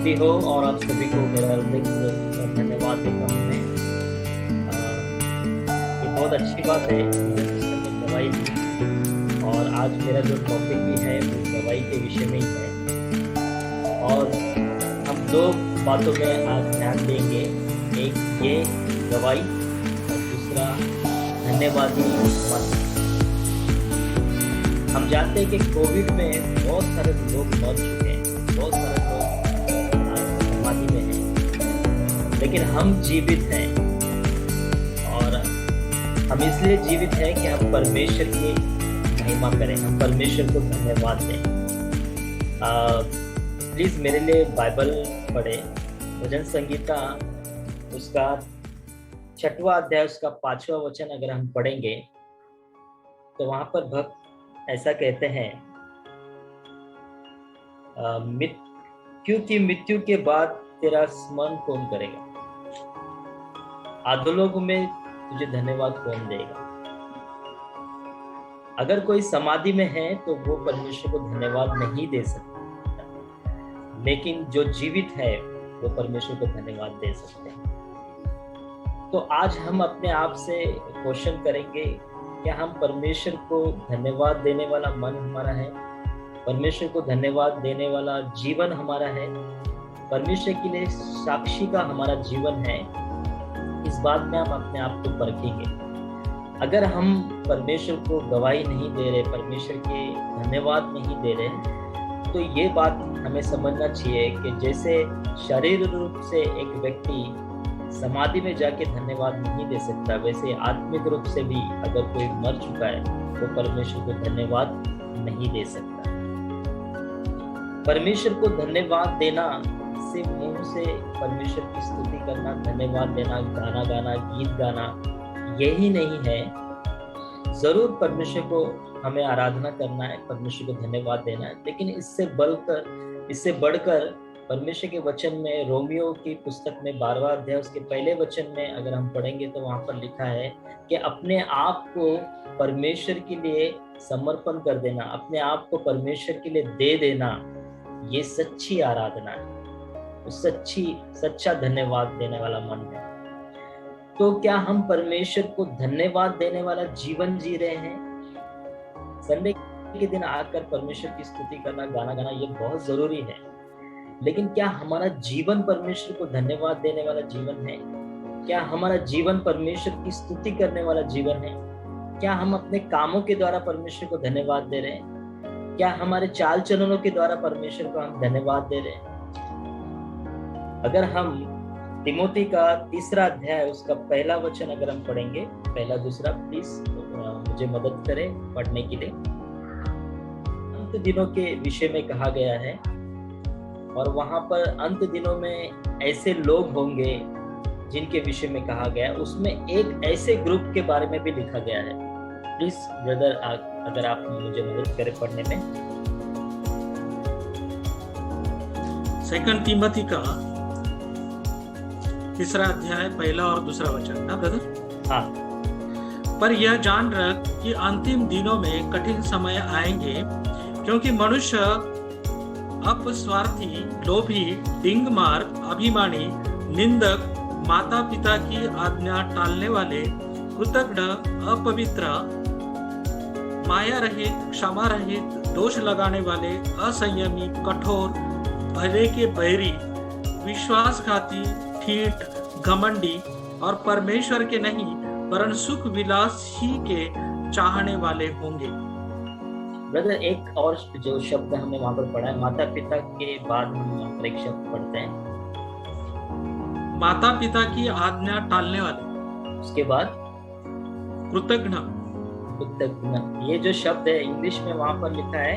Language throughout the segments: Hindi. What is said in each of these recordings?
भी हो और आप सभी को मेरा हृदय से धन्यवाद देता हूँ मैं। ये बहुत अच्छी बात है कि सिस्टर ने दवाई दी और आज मेरा जो टॉपिक भी है वो दवाई के विषय में ही है। और हम दो बातों में आज ध्यान देंगे, एक ये दवाई और दूसरा धन्यवादी मन। हम जानते हैं कि कोविड में बहुत सारे लोग मर चुके हैं, बहुत सारे लोग आज समाधि में हैं, लेकिन हम जीवित हैं। और हम इसलिए जीवित हैं कि हम परमेश्वर की महिमा करें, हम परमेश्वर को धन्यवाद दें। प्लीज मेरे लिए बाइबल पढ़े, भजन संगीता उसका 6वां अध्याय उसका 5वां वचन अगर हम पढ़ेंगे तो वहां पर भक्त ऐसा कहते हैं, क्योंकि मृत्यु के बाद तेरा स्मरण कौन करेगा, अधोलोक में तुझे धन्यवाद कौन देगा। अगर कोई समाधि में है तो वो परमेश्वर को धन्यवाद नहीं दे सकता, लेकिन जो जीवित है वो परमेश्वर को धन्यवाद दे सकते हैं। तो आज हम अपने आप से क्वेश्चन करेंगे, क्या हम परमेश्वर को धन्यवाद देने वाला मन हमारा है, परमेश्वर को धन्यवाद देने वाला जीवन हमारा है, परमेश्वर के लिए साक्षी का हमारा जीवन है। इस बात में हम अपने आप को परखेंगे। अगर हम परमेश्वर को गवाही नहीं दे रहे, परमेश्वर के धन्यवाद नहीं दे रहे, तो ये बात हमें समझना चाहिए कि जैसे शारीरिक रूप से एक व्यक्ति समाधि में जाके धन्यवाद नहीं दे सकता, वैसे आत्मिक रूप से भी अगर कोई मर चुका है तो परमेश्वर को धन्यवाद नहीं दे सकता। परमेश्वर को धन्यवाद देना सिर्फ मुंह से परमेश्वर की स्तुति करना, धन्यवाद देना, गाना गाना, गीत गाना, यही नहीं है। जरूर परमेश्वर को हमें आराधना करना है, परमेश्वर को धन्यवाद देना है, लेकिन इससे बढ़कर परमेश्वर के वचन में रोमियो की पुस्तक में 12वां अध्याय उसके पहले वचन में अगर हम पढ़ेंगे तो वहां पर लिखा है कि अपने आप को परमेश्वर के लिए समर्पण कर देना, अपने आप को परमेश्वर के लिए दे देना, ये सच्ची आराधना है, सच्चा धन्यवाद देने वाला मन है। तो क्या हम परमेश्वर को धन्यवाद देने वाला जीवन जी रहे हैं? संडे के दिन आकर परमेश्वर की स्तुति करना, गाना गाना, ये बहुत जरूरी है, लेकिन क्या हमारा जीवन परमेश्वर को धन्यवाद देने वाला जीवन है? क्या हमारा जीवन परमेश्वर की स्तुति करने वाला जीवन है? क्या हम अपने कामों के द्वारा परमेश्वर को धन्यवाद दे रहे हैं? क्या हमारे चाल चलनों के द्वारा परमेश्वर को हम धन्यवाद दे रहे हैं? अगर हम तिमोथी का 3रा अध्याय उसका पहला वचन अगर हम पढ़ेंगे, पहला दूसरा, प्लीज मुझे मदद करें पढ़ने के लिए। अंत दिनों के विषय में कहा गया है और वहां पर अंत दिनों में ऐसे लोग होंगे जिनके विषय में कहा गया है, उसमें एक ऐसे ग्रुप के बारे में भी लिखा गया है। प्लीज ब्रदर अगर आप मुझे मदद करें पढ़ने में। 2 तिमोथी का 3रा अध्याय पहला और दूसरा वचन ना ब्रदर? हाँ। पर यह जान रख कि अंतिम दिनों में कठिन समय आएंगे, क्योंकि मनुष्य अपस्वार्थी, लोभी, डिंगमार, अभिमानी, निंदक, माता पिता की आज्ञा टालने वाले, कृतघ्न, अपवित्र, माया रहित, क्षमा रहित, दोष लगाने वाले, असंयमी, कठोर, भले के बैरी, विश्वासघाती, ठीठ, घमंडी और परमेश्वर के नहीं वरन सुख विलास ही के चाहने वाले होंगे। ब्रदर एक और जो शब्द हमने वहां पर पढ़ा है, माता पिता के बाद हम वहां पर एक शब्द पढ़ते हैं, माता पिता की आज्ञा टालने वाले, उसके बाद कृतघ्न। ये जो शब्द है इंग्लिश में वहां पर लिखा है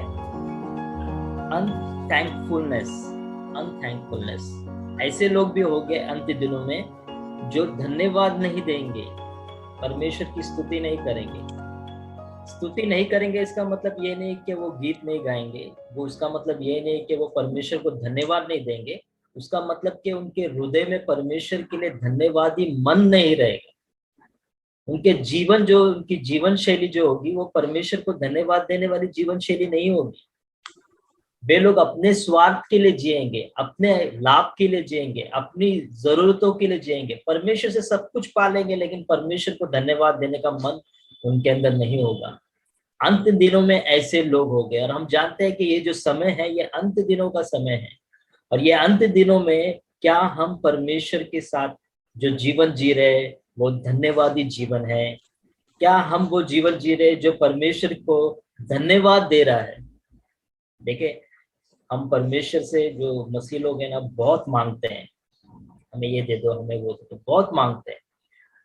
अनथैंकफुलनेस। ऐसे लोग भी होंगे अंत दिनों में जो धन्यवाद नहीं देंगे, परमेश्वर की स्तुति नहीं करेंगे। स्तुति नहीं करेंगे इसका मतलब ये नहीं कि वो गीत नहीं गाएंगे, वो उसका मतलब ये नहीं कि वो परमेश्वर को धन्यवाद नहीं देंगे, उसका मतलब कि उनके हृदय में परमेश्वर के लिए धन्यवादी मन नहीं रहेगा। उनके जीवन जो उनकी जीवन शैली जो होगी वो परमेश्वर को धन्यवाद देने वाली जीवन शैली नहीं होगी। वे लोग अपने स्वार्थ के लिए जिएंगे, अपने लाभ के लिए जिएंगे, अपनी जरूरतों के लिए जिएंगे, परमेश्वर से सब कुछ पालेंगे, लेकिन परमेश्वर को धन्यवाद देने का मन उनके अंदर नहीं होगा। अंत दिनों में ऐसे लोग हो गए, और हम जानते हैं कि ये जो समय है ये अंत दिनों का समय है। और ये अंत दिनों में क्या हम परमेश्वर के साथ जो जीवन जी रहे वो धन्यवादी जीवन है? क्या हम वो जीवन जी रहे जो परमेश्वर को धन्यवाद दे रहा है? देखिए, हम परमेश्वर से जो मसीह लोग हैं ना बहुत मांगते हैं, हमें ये दे दो, हमें वो दे दो, बहुत मांगते हैं।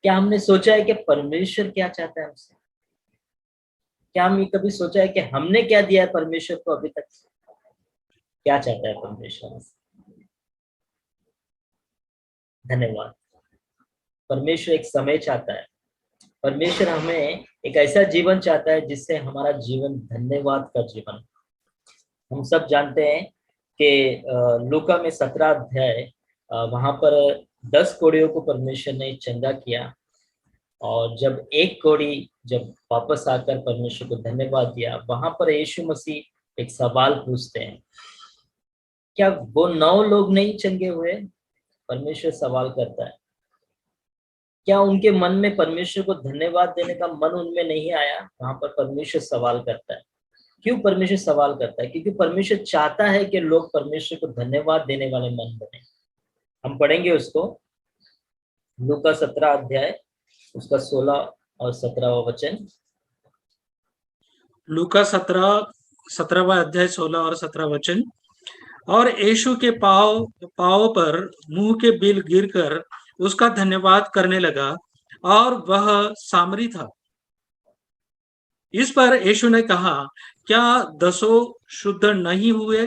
क्या हमने सोचा है कि परमेश्वर क्या चाहता है हमसे? क्या हम ये कभी सोचा है कि हमने क्या दिया है परमेश्वर को अभी तक? क्या चाहता है परमेश्वर हमसे? धन्यवाद। परमेश्वर एक समय चाहता है, परमेश्वर हमें एक ऐसा जीवन चाहता है जिससे हमारा जीवन धन्यवाद का जीवन हो। हम सब जानते हैं कि लूका में 17 अध्याय, वहां पर 10 कोड़ियों को परमेश्वर ने चंगा किया, और जब एक कोड़ी जब वापस आकर परमेश्वर को धन्यवाद दिया, वहां पर यीशु मसीह एक सवाल पूछते हैं, क्या वो 9 लोग नहीं चंगे हुए? परमेश्वर सवाल करता है। क्या उनके मन में परमेश्वर को धन्यवाद देने का मन उनमें नहीं आया? वहां पर परमेश्वर सवाल करता है। क्यों परमेश्वर सवाल करता है? क्योंकि परमेश्वर चाहता है कि लोग परमेश्वर को धन्यवाद देने वाले मन बने। हम पढ़ेंगे उसको, लूका 17 अध्याय, उसका 16 और 17वां वचन। लूका 17वां अध्याय 16 और 17 वचन। और यीशु के पाँव पर मुंह के बिल गिरकर उसका धन्यवाद करने लगा, और वह सामरी था। इस पर यीशु ने कहा, क्या 10 शुद्ध नहीं हुए?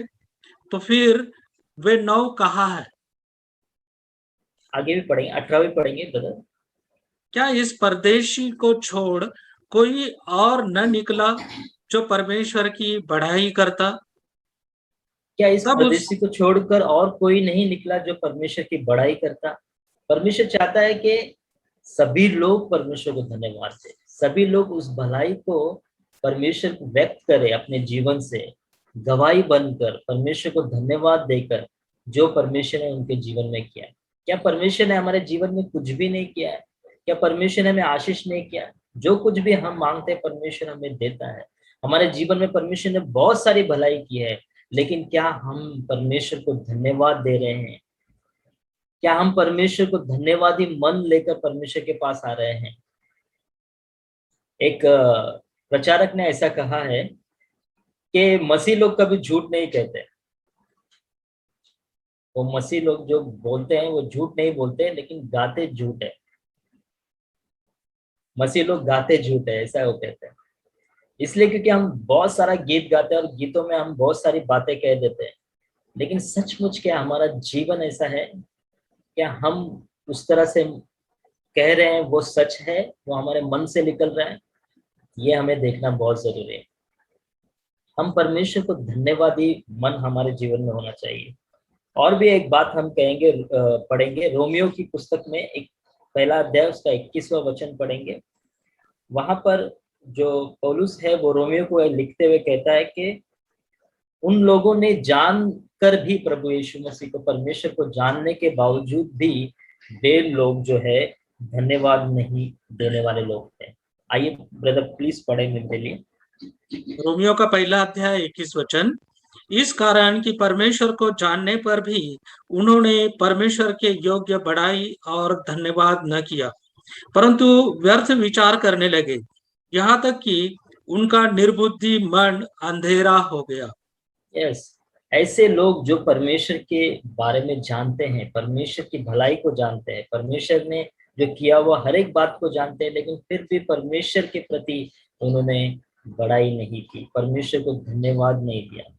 तो फिर वे 9 कहाँ है? आगे भी पढ़ेंगे, 18 भी पढ़ेंगे ब्रदर। क्या इस परदेशी को छोड़ कोई और न निकला जो परमेश्वर की बढ़ाई करता? क्या इस तब उस परदेशी को छोड़कर और कोई नहीं निकला जो परमेश्वर की बड़ाई करता? परमेश्वर चाहता है कि सभी लोग परमेश्वर को धन्यवाद दें, सभी लोग उस भलाई को परमेश्वर को व्यक्त करें अपने जीवन से, गवाही बनकर परमेश्वर को धन्यवाद देकर जो परमेश्वर ने उनके जीवन में किया है। क्या परमेश्वर ने हमारे जीवन में कुछ भी नहीं किया है? क्या परमेश्वर ने हमें आशीष नहीं किया? जो कुछ भी हम मांगते हैं परमेश्वर हमें देता है। हमारे जीवन में परमेश्वर ने बहुत सारी भलाई की है, लेकिन क्या हम परमेश्वर को धन्यवाद दे रहे हैं? क्या हम परमेश्वर को धन्यवादी मन लेकर परमेश्वर के पास आ रहे हैं? एक प्रचारक ने ऐसा कहा है कि मसीह लोग कभी झूठ नहीं कहते। वो मसीह लोग जो बोलते हैं वो झूठ नहीं बोलते, लेकिन गाते झूठ है। मसीह लोग गाते झूठ है, ऐसा वो कहते हैं। इसलिए क्योंकि हम बहुत सारा गीत गाते हैं और गीतों में हम बहुत सारी बातें कह देते हैं, लेकिन सचमुच क्या हमारा जीवन ऐसा है? क्या हम उस तरह से कह रहे हैं वो सच है, वो हमारे मन से निकल रहा है? ये हमें देखना बहुत जरूरी है। हम परमेश्वर को धन्यवादी मन हमारे जीवन में होना चाहिए। और भी एक बात हम कहेंगे, पढ़ेंगे रोमियो की पुस्तक में एक पहला अध्याय उसका 21वां वचन पढ़ेंगे। वहां पर जो पौलुस है वो रोमियो को लिखते हुए कहता है कि उन लोगों ने जान कर भी प्रभु यीशु मसीह को, परमेश्वर को जानने के बावजूद भी वे लोग जो है धन्यवाद नहीं देने वाले लोग थे। आइए ब्रदर प्लीज पढ़े मेरे लिए। रोमियो का पहला अध्याय 21 वचन। इस कारण कि परमेश्वर को जानने पर भी उन्होंने परमेश्वर के योग्य बढ़ाई और धन्यवाद न किया, परंतु व्यर्थ विचार करने लगे, यहाँ तक कि उनका निर्बुद्धि मन अंधेरा हो गया। यस, ऐसे लोग जो परमेश्वर के बारे में जानते हैं, परमेश्वर की भलाई को जानते हैं, परमेश्वर ने जो किया हुआ हर एक बात को जानते हैं, लेकिन फिर भी परमेश्वर के प्रति उन्होंने बड़ाई नहीं की, परमेश्वर को धन्यवाद नहीं दिया।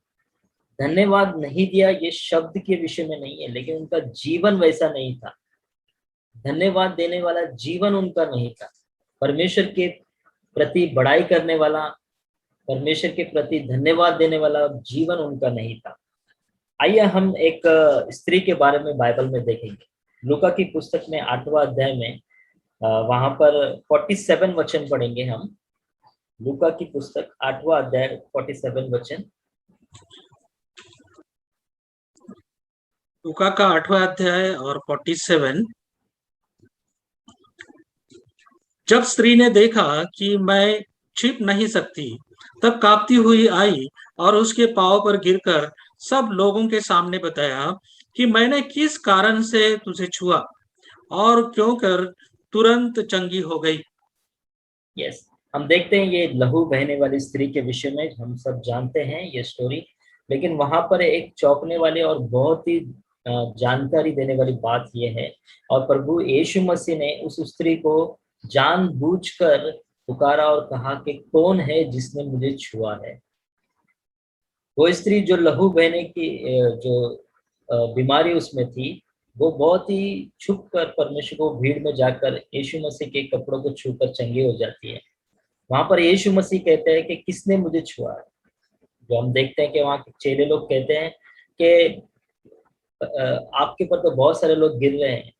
धन्यवाद नहीं दिया ये शब्द के विषय में नहीं है, लेकिन उनका जीवन वैसा नहीं था। धन्यवाद देने वाला जीवन उनका नहीं था। परमेश्वर के प्रति बड़ाई करने वाला, परमेश्वर के प्रति धन्यवाद देने वाला जीवन उनका नहीं था। आइए हम एक स्त्री के बारे में बाइबल में देखेंगे। लूका की पुस्तक में 8वां अध्याय में वहां पर 47 वचन पढ़ेंगे हम। लूका की पुस्तक 8वां अध्याय 47 वचन। लूका का 8वां अध्याय और 47। जब स्त्री ने देखा कि मैं छिप नहीं सकती, तब कांपती हुई आई और उसके पांव पर गिरकर सब लोगों के सामने बताया कि मैंने किस कारण से तुझे छुआ, और क्यों कर तुरंत चंगी हो गई। यस, हम देखते हैं ये लहू बहने वाली स्त्री के विषय में हम सब जानते हैं ये स्टोरी, लेकिन वहां पर एक चौंकने वाली और बहुत ही जानकारी देने वाली बात यह है, और प्रभु यीशु मसीह ने उस स्त्री को जानबूझकर पुकारा और कहा कि कौन है जिसने मुझे छुआ है। वो स्त्री जो लहू बहने की जो बीमारी उसमें थी, वो बहुत ही छुप कर परमेश्वर को भीड़ में जाकर यीशु मसीह के कपड़ों को छूकर चंगी हो जाती है। वहां पर यीशु मसीह कहते हैं कि किसने मुझे छुआ है। जो हम देखते हैं कि वहाँ के चेले लोग कहते हैं कि आपके पर तो बहुत सारे लोग गिर रहे हैं,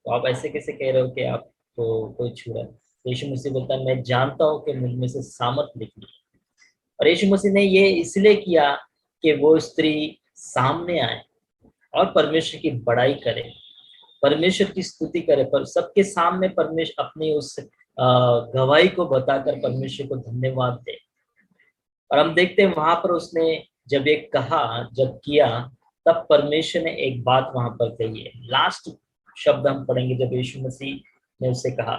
तो आप ऐसे कैसे कह रहे हो कि आपको कोई छू रहा है। तो यीशु मसीह बोलता है, मैं जानता हूँ कि मुझ में से सामर्थ निकली। और यीशु मसीह ने ये इसलिए किया कि वो स्त्री सामने आए और परमेश्वर की बड़ाई करे, परमेश्वर की स्तुति करे, पर सबके सामने परमेश्वर अपनी उस गवाही को बताकर परमेश्वर को धन्यवाद दे। और हम देखते हैं वहां पर उसने जब एक कहा, जब किया, तब परमेश्वर ने एक बात वहां पर कही है। लास्ट शब्द हम पढ़ेंगे जब यीशु मसीह ने उससे कहा,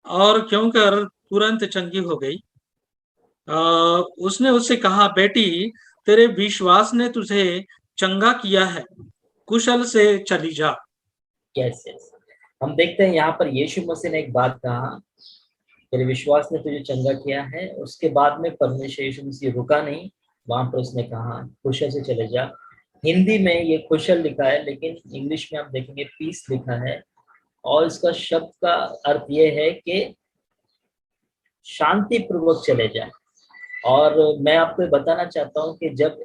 और क्यों कर तुरंत चंगी हो गई। उसने उससे कहा, बेटी, तेरे विश्वास ने तुझे चंगा किया है, कुशल से चली जा। यस यस, हम देखते हैं यहाँ पर यीशु मसीह ने एक बात कहा, तेरे विश्वास ने तुझे चंगा किया है। उसके बाद में परमेश्वर यीशु मसीह रुका नहीं, वहां पर उसने कहा कुशल से चले जा। हिंदी में ये कुशल लिखा है, लेकिन इंग्लिश में आप देखेंगे पीस लिखा है, और इसका शब्द का अर्थ ये है कि शांति पूर्वक चले जाए। और मैं आपको बताना चाहता हूँ कि जब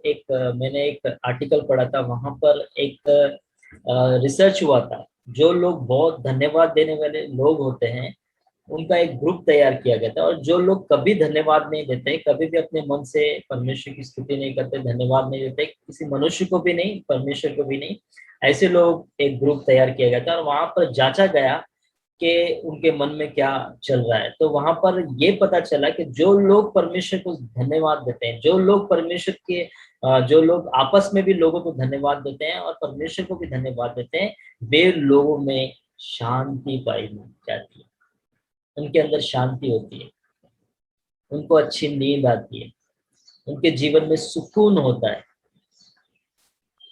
मैंने एक आर्टिकल पढ़ा था, वहां पर एक रिसर्च हुआ था। जो लोग बहुत धन्यवाद देने वाले लोग होते हैं, उनका एक ग्रुप तैयार किया गया था। और जो लोग कभी धन्यवाद नहीं देते, कभी भी अपने मन से परमेश्वर की स्तुति नहीं करते, धन्यवाद नहीं देते, किसी मनुष्य को भी नहीं, परमेश्वर को भी नहीं, ऐसे लोग एक ग्रुप तैयार किया गया था। और वहां पर जांचा गया कि उनके मन में क्या चल रहा है। तो वहां पर ये पता चला कि जो लोग परमेश्वर को धन्यवाद देते हैं, जो लोग परमेश्वर के जो लोग आपस में भी लोगों को धन्यवाद देते हैं और परमेश्वर को भी धन्यवाद देते हैं, वे लोगों में शांति पाई जाती है, उनके अंदर शांति होती है, उनको अच्छी नींद आती है, उनके जीवन में सुकून होता है।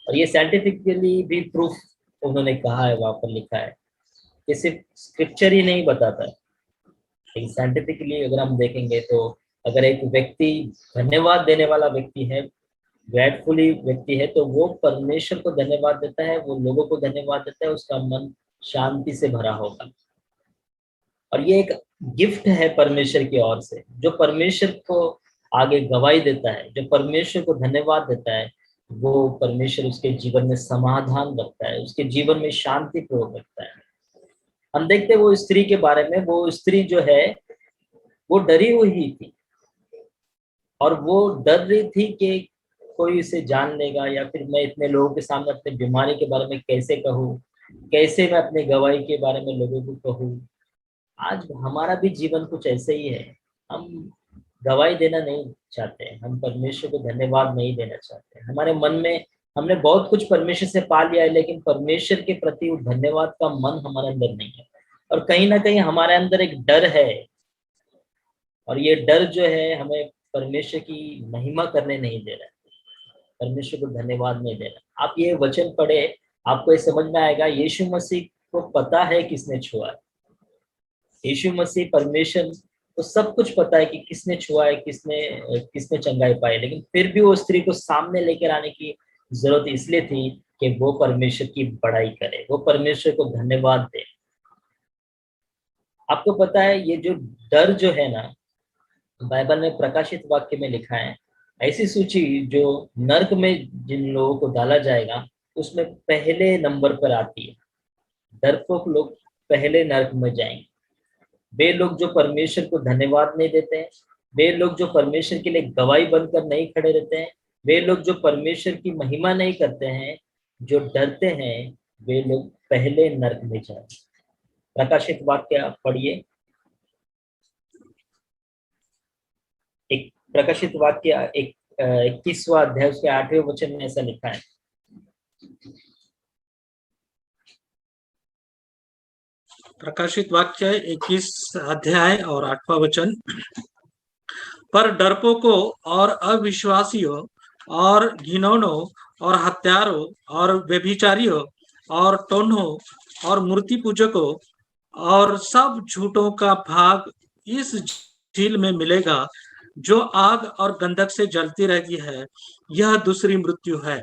और ये साइंटिफिकली भी प्रूफ उन्होंने कहा है, वहां पर लिखा है कि सिर्फ स्क्रिप्चर ही नहीं बताता है, लेकिन साइंटिफिकली अगर हम देखेंगे तो अगर एक व्यक्ति धन्यवाद देने वाला व्यक्ति है, ग्रेटफुली व्यक्ति है, तो वो परमेश्वर को धन्यवाद देता है, वो लोगों को धन्यवाद देता है, उसका मन शांति से भरा होगा। और ये एक गिफ्ट है परमेश्वर की ओर से। जो परमेश्वर को आगे गवाही देता है, जो परमेश्वर को धन्यवाद देता है, वो परमेश्वर उसके जीवन में समाधान रखता है, उसके जीवन में शांति पूर्वक रखता है। हम देखते हैं वो स्त्री के बारे में, वो स्त्री जो है वो डरी हुई थी, और वो डर रही थी कि कोई इसे जान लेगा, या फिर मैं इतने लोगों के सामने अपने बीमारी के बारे में कैसे कहूँ, कैसे मैं अपने गवाही के बारे में लोगों को कहूँ। आज हमारा भी जीवन कुछ ऐसे ही है। हम गवाही देना नहीं चाहते, हम परमेश्वर को धन्यवाद नहीं देना चाहते। हमारे मन में हमने बहुत कुछ परमेश्वर से पा लिया है, लेकिन परमेश्वर के प्रति वो धन्यवाद का मन हमारे अंदर नहीं है। और कहीं ना कहीं हमारे अंदर एक डर है, और ये डर जो है हमें परमेश्वर की महिमा करने नहीं दे रहा है, परमेश्वर को धन्यवाद नहीं दे रहा। आप ये वचन पढ़े, आपको ये समझ में आएगा, यीशु मसीह को पता है किसने छुआ है। यीशु मसीह परमेश्वर को सब कुछ पता है कि किसने छुआ है, किसने किसने चंगाई पाई, लेकिन फिर भी वो स्त्री को सामने लेकर आने की जरूरत इसलिए थी कि वो परमेश्वर की बड़ाई करे, वो परमेश्वर को धन्यवाद दे। आपको पता है ये जो डर जो है ना, बाइबल में प्रकाशित वाक्य में लिखा है, ऐसी सूची जो नरक में जिन लोगों को डाला जाएगा उसमें पहले नंबर पर आती है। डरपोक लोग पहले नरक में जाएंगे, वे लोग जो परमेश्वर को धन्यवाद नहीं देते हैं, वे लोग जो परमेश्वर के लिए गवाही बनकर नहीं खड़े रहते हैं, वे लोग जो परमेश्वर की महिमा नहीं करते हैं, जो डरते हैं, वे लोग पहले नरक में जाए। प्रकाशित वाक्य आप पढ़िए। एक प्रकाशित वाक्य 21वां अध्याय उसके 8वें वचन में ऐसा लिखा है। प्रकाशित वाक्य 21 अध्याय और 8वां वचन। पर डरपोकों और अविश्वासियों और घिनौनों और हत्यारों और व्यभिचारियों और टोन्हों और मूर्ति पूजकों और सब झूठों का भाग इस झील में मिलेगा, जो आग और गंधक से जलती रहती है। यह दूसरी मृत्यु है।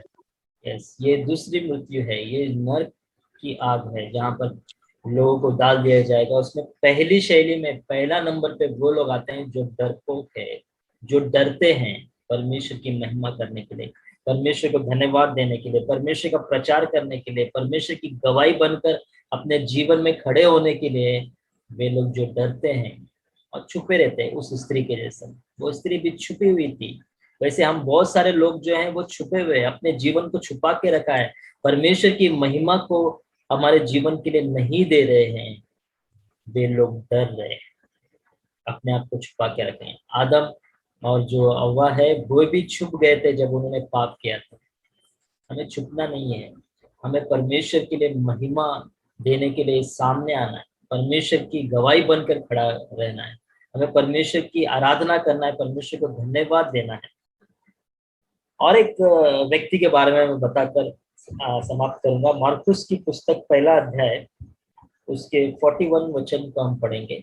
यस, ये दूसरी मृत्यु है। ये नरक की आग है जहाँ पर लोगों को डाल दिया जाएगा। उसमें पहली शैली में पहला नंबर पे वो लोग आते हैं जो डरपोक है, जो डरते हैं परमेश्वर की महिमा करने के लिए, परमेश्वर को धन्यवाद देने के लिए, परमेश्वर का प्रचार करने के लिए, परमेश्वर की गवाही बनकर अपने जीवन में खड़े होने के लिए। वे लोग जो डरते हैं और छुपे रहते हैं, उस स्त्री के जैसे। वो स्त्री भी छुपी हुई थी। वैसे हम बहुत सारे लोग जो हैं वो छुपे हुए हैं, अपने जीवन को छुपा के रखा है, परमेश्वर की महिमा को हमारे जीवन के लिए नहीं दे रहे हैं। वे लोग डर रहे हैं, अपने आप को छुपा के रखे हैं। आदम और जो हव्वा है वो भी छुप गए थे जब उन्होंने पाप किया था। हमें छुपना नहीं है, हमें परमेश्वर के लिए महिमा देने के लिए सामने आना है, परमेश्वर की गवाही बनकर खड़ा रहना है, हमें परमेश्वर की आराधना करना है, परमेश्वर को धन्यवाद देना है। और एक व्यक्ति के बारे में मैं बताकर समाप्त करूंगा। मार्कुस की पुस्तक पहला अध्याय उसके 41 वचन को हम पढ़ेंगे।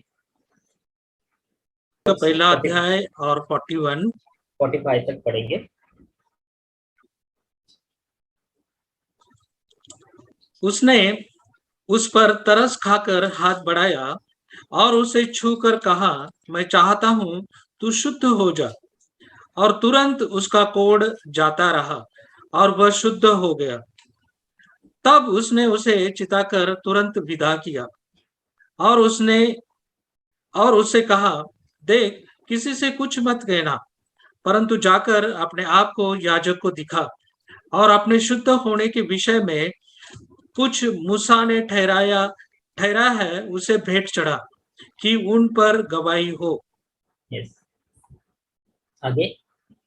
तो पहला अध्याय और 45 तक पढ़ेंगे। उसने उस पर तरस खाकर हाथ बढ़ाया और उसे छूकर कहा, मैं चाहता हूं तू शुद्ध हो जा। और तुरंत उसका कोढ़ जाता रहा और वह शुद्ध हो गया। तब उसने उसे चिताकर तुरंत विदा किया और उससे कहा, देख, किसी से कुछ मत कहना, परंतु जाकर अपने आप को याजक को दिखा और अपने शुद्ध होने के विषय में कुछ मूसा ने ठहरा है उसे भेंट चढ़ा, कि उन पर गवाही हो। यस, आगे।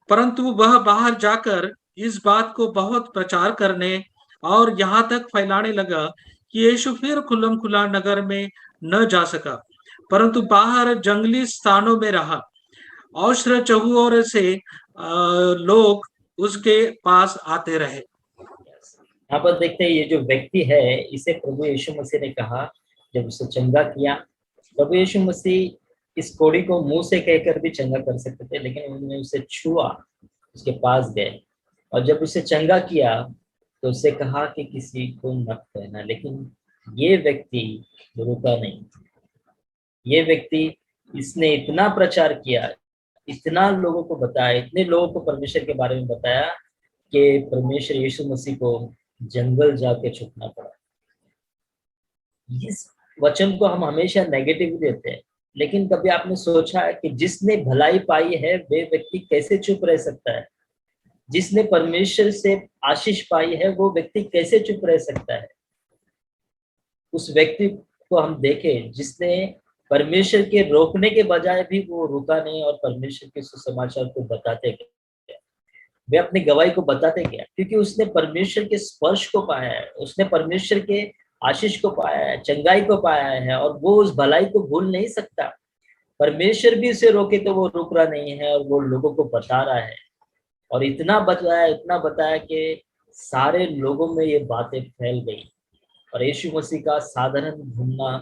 परंतु वह बाहर जाकर इस बात को बहुत प्रचार करने और यहाँ तक फैलाने लगा कि यीशु फिर खुल्लम खुल्ला नगर में न जा सका, परंतु बाहर जंगली स्थानों में रहा। औश्र चहुओर से लोग उसके पास आते रहे। यहाँ पर देखते हैं ये जो व्यक्ति है इसे प्रभु यीशु मसीह ने कहा, जब उसे चंगा किया। प्रभु यीशु मसीह इस कोढ़ी को मुंह से कहकर भी चंगा कर सकते थे, लेकिन उन्होंने उसे छुआ, उसके पास गए और जब उसे चंगा किया तो उससे कहा कि किसी को मत कहना। लेकिन ये व्यक्ति रुका नहीं। ये व्यक्ति, इसने इतना प्रचार किया, इतना लोगों को बताया, इतने लोगों को परमेश्वर के बारे में बताया कि परमेश्वर यीशु मसीह को जंगल जाके छुपना पड़ा। इस वचन को हम हमेशा नेगेटिव देते हैं, लेकिन कभी आपने सोचा है कि जिसने भलाई पाई है वे व्यक्ति कैसे चुप रह सकता है? जिसने परमेश्वर से आशीष पाई है वो व्यक्ति कैसे चुप रह सकता है? उस व्यक्ति को हम देखें जिसने परमेश्वर के रोकने के बजाय भी वो रुका नहीं और परमेश्वर के सुसमाचार को बताते गए। वे अपनी गवाही को बताते गए क्योंकि उसने परमेश्वर के स्पर्श को पाया है, उसने परमेश्वर के आशीष को पाया है, चंगाई को पाया है और वो उस भलाई को भूल नहीं सकता। परमेश्वर भी उसे रोके तो वो रुक रहा नहीं है और वो लोगों को बता रहा है। और इतना बताया कि सारे लोगों में ये बातें फैल गई और यीशु मसीह का साधारण घूमना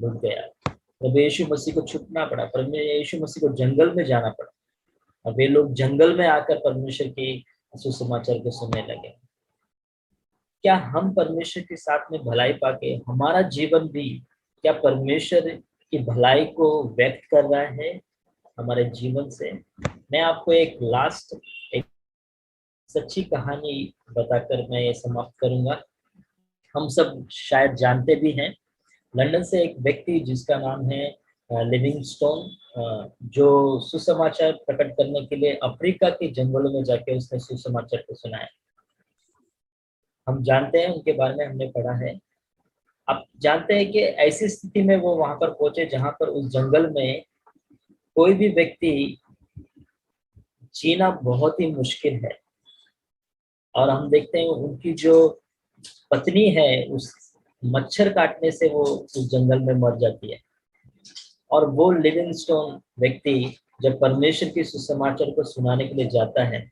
रुक गया। प्रभु यीशु मसीह को छुपना पड़ा, प्रभु यीशु मसीह को जंगल में जाना पड़ा और वे लोग जंगल में आकर परमेश्वर के सुसमाचार को सुनने लगे। क्या हम परमेश्वर के साथ में भलाई पाके हमारा जीवन भी क्या परमेश्वर की भलाई को व्यक्त कर रहा है हमारे जीवन से? मैं आपको एक सच्ची कहानी बताकर मैं ये समाप्त करूंगा। हम सब शायद जानते भी हैं, लंदन से एक व्यक्ति जिसका नाम है लिविंगस्टोन जो सुसमाचार प्रकट करने के लिए अफ्रीका के जंगलों में जाके उसने सुसमाचार को सुनाया। हम जानते हैं उनके बारे में, हमने पढ़ा है। आप जानते हैं कि ऐसी स्थिति में वो वहां पर पहुंचे जहां पर उस जंगल में कोई भी व्यक्ति जीना बहुत ही मुश्किल है। और हम देखते हैं उनकी जो पत्नी है उस मच्छर काटने से वो उस जंगल में मर जाती है। और वो लिविंगस्टोन व्यक्ति जब परमेश्वर की सुसमाचार को सुनाने के लिए जाता है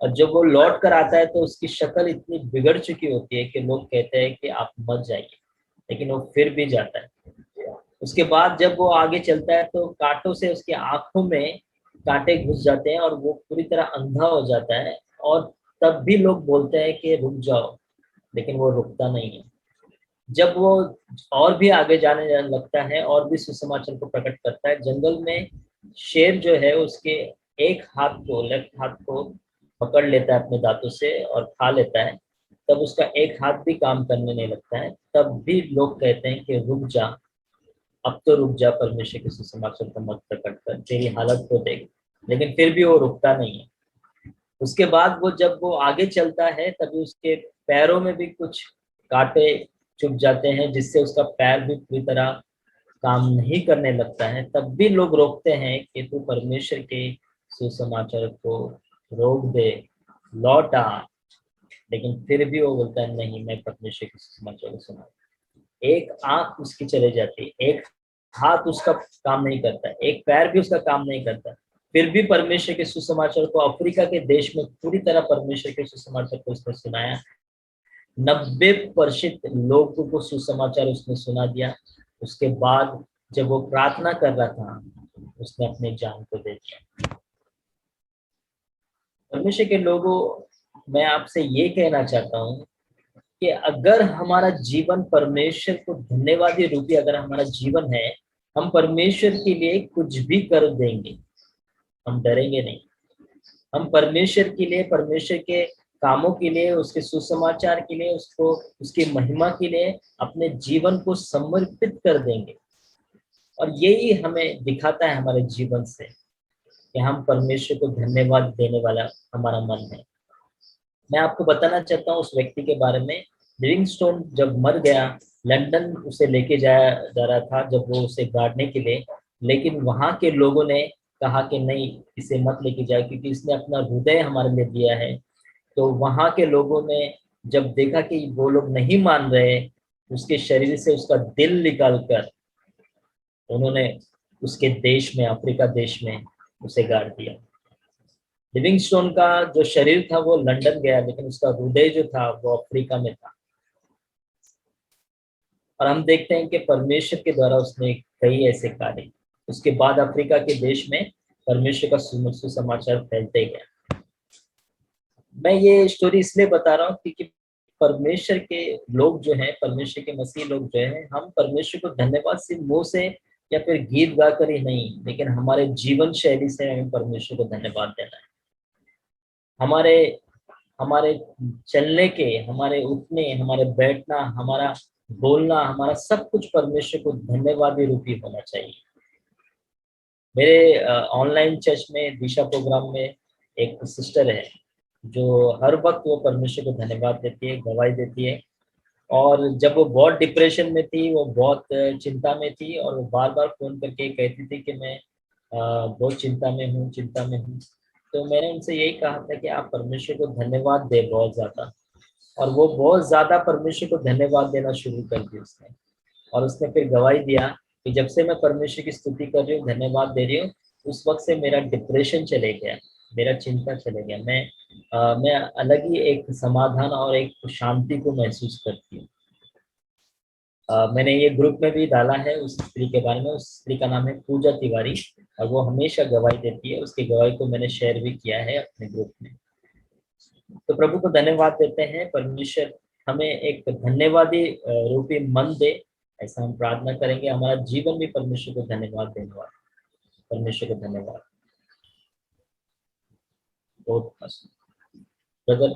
और जब वो लौट कर आता है तो उसकी शक्ल इतनी बिगड़ चुकी होती है कि लोग कहते हैं कि आप मत जाइए, लेकिन वो फिर भी जाता है। उसके बाद जब वो आगे चलता है तो कांटों से उसकी आंखों में कांटे घुस जाते हैं और वो पूरी तरह अंधा हो जाता है। और तब भी लोग बोलते हैं कि रुक जाओ, लेकिन वो रुकता नहीं है। जब वो और भी आगे जाने लगता है और भी सुसमाचार को प्रकट करता है, जंगल में शेर जो है उसके एक हाथ को, लेफ्ट हाथ को पकड़ लेता है अपने दांतों से और खा लेता है। तब उसका एक हाथ भी काम करने नहीं लगता है। तब भी लोग कहते हैं कि रुक जा, अब तो रुक जा, परमेश्वर के सुसमाचार को मत प्रकट कर, तेरी हालत को देख। लेकिन फिर भी वो रुकता नहीं है। उसके बाद वो जब वो आगे चलता है तभी उसके पैरों में भी कुछ कांटे चुभ जाते हैं, जिससे उसका पैर भी पूरी तरह काम नहीं करने लगता है। तब भी लोग रोकते हैं कि तू परमेश्वर के सुसमाचार को रोक दे, लौट आ। लेकिन फिर भी वो बोलता है नहीं, मैं परमेश्वर के सुसमाचार को सुना। एक आंख उसकी चले जाती है, एक हाथ उसका काम नहीं करता, एक पैर भी उसका काम नहीं करता, फिर भी परमेश्वर के सुसमाचार को अफ्रीका के देश में पूरी तरह परमेश्वर के सुसमाचार को उसने सुनाया। 90% लोगों को सुसमाचार उसने सुना दिया। उसके बाद जब वो प्रार्थना कर रहा था उसने अपने जान को दे दिया। परमेश्वर के लोगों, मैं आपसे ये कहना चाहता हूँ कि अगर हमारा जीवन परमेश्वर को धन्यवादी रूपी अगर हमारा जीवन है, हम परमेश्वर के लिए कुछ भी कर देंगे, हम डरेंगे नहीं। हम परमेश्वर के लिए, परमेश्वर के कामों के लिए, उसके सुसमाचार के लिए, उसको उसकी महिमा के लिए अपने जीवन को समर्पित कर देंगे। और यही हमें दिखाता है हमारे जीवन से कि हम परमेश्वर को धन्यवाद देने वाला हमारा मन है। मैं आपको बताना चाहता हूँ उस व्यक्ति के बारे में। लिविंगस्टोन जब मर गया, लंदन उसे लेके जाया जा रहा था जब वो उसे गाड़ने के लिए, लेकिन वहां के लोगों ने कहा कि नहीं, इसे मत लेके जाओ क्योंकि इसने अपना हृदय हमारे लिए दिया है। तो वहां के लोगों ने जब देखा कि वो लोग नहीं मान रहे, उसके शरीर से उसका दिल निकाल कर उन्होंने उसके देश में, अफ्रीका देश में उसे गाड़ दिया। लिविंगस्टोन का जो शरीर था वो लंदन गया, लेकिन उसका हृदय जो था वो अफ्रीका में था। और हम देखते हैं कि परमेश्वर के द्वारा उसने कई ऐसे कार्य, उसके बाद अफ्रीका के देश में परमेश्वर का सुसमाचार फैलते गया। मैं ये स्टोरी इसलिए बता रहा हूँ क्योंकि परमेश्वर के लोग जो हैं, परमेश्वर के मसीह लोग जो हैं, हम परमेश्वर को धन्यवाद सिर्फ मुंह से या फिर गीत गाकर ही नहीं, लेकिन हमारे जीवन शैली से हमें परमेश्वर को धन्यवाद देना है। हमारे हमारे चलने के, हमारे उठने, हमारे बैठना, हमारा बोलना, हमारा सब कुछ परमेश्वर को धन्यवादी रूपी होना चाहिए। मेरे ऑनलाइन चर्च में दिशा प्रोग्राम में एक सिस्टर है जो हर वक्त वो परमेश्वर को धन्यवाद देती है, गवाही देती है। और जब वो बहुत डिप्रेशन में थी, वो बहुत चिंता में थी, और वो बार बार फोन करके कहती थी कि मैं बहुत चिंता में हूँ, चिंता में हूँ। तो मैंने उनसे यही कहा था कि आप परमेश्वर को धन्यवाद दे बहुत ज़्यादा। और वो बहुत ज़्यादा परमेश्वर को धन्यवाद देना शुरू कर दिया उसने। और उसने फिर गवाही दिया कि जब से मैं परमेश्वर की स्तुति कर रही हूँ, धन्यवाद दे रही हूँ, उस वक्त से मेरा डिप्रेशन चले गया, मेरा चिंता चले गया। मैं अलग ही एक समाधान और एक शांति को महसूस करती हूँ। मैंने ये ग्रुप में भी डाला है उस स्त्री के बारे में। उस स्त्री का नाम है पूजा तिवारी, और वो हमेशा गवाही देती है। उसकी गवाही को मैंने शेयर भी किया है अपने ग्रुप में। तो प्रभु को धन्यवाद देते हैं। परमेश्वर हमें एक धन्यवादी रूपी मन दे, ऐसा हम प्रार्थना करेंगे। हमारा जीवन भी परमेश्वर को धन्यवाद देने वाला। परमेश्वर को धन्यवाद। बहुत ब्रदर।